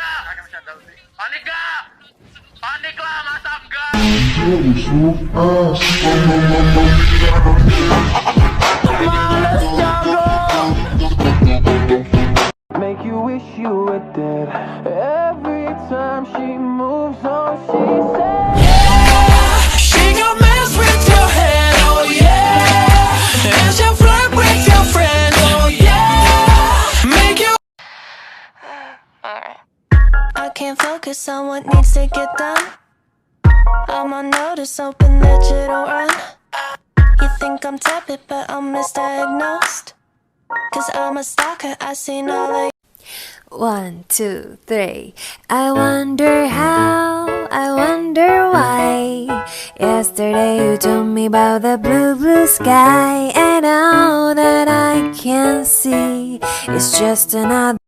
nggak? Panik nggak? Panik lah, masa enggak? Make you wish you were dead. Every time she moves on, she says, yeah, she gon' mess with your head, oh yeah. And she'll flirt with your friend, oh yeah. Make you I can't focus on what needs to get done. I'm on notice, open digital run. You think I'm tepid, but I'm misdiagnosed. Cause I'm a stalker, I seen all of 1, 2, 3. I wonder how, I wonder why. Yesterday you told me about the blue, blue sky. And now that I can see, it's just another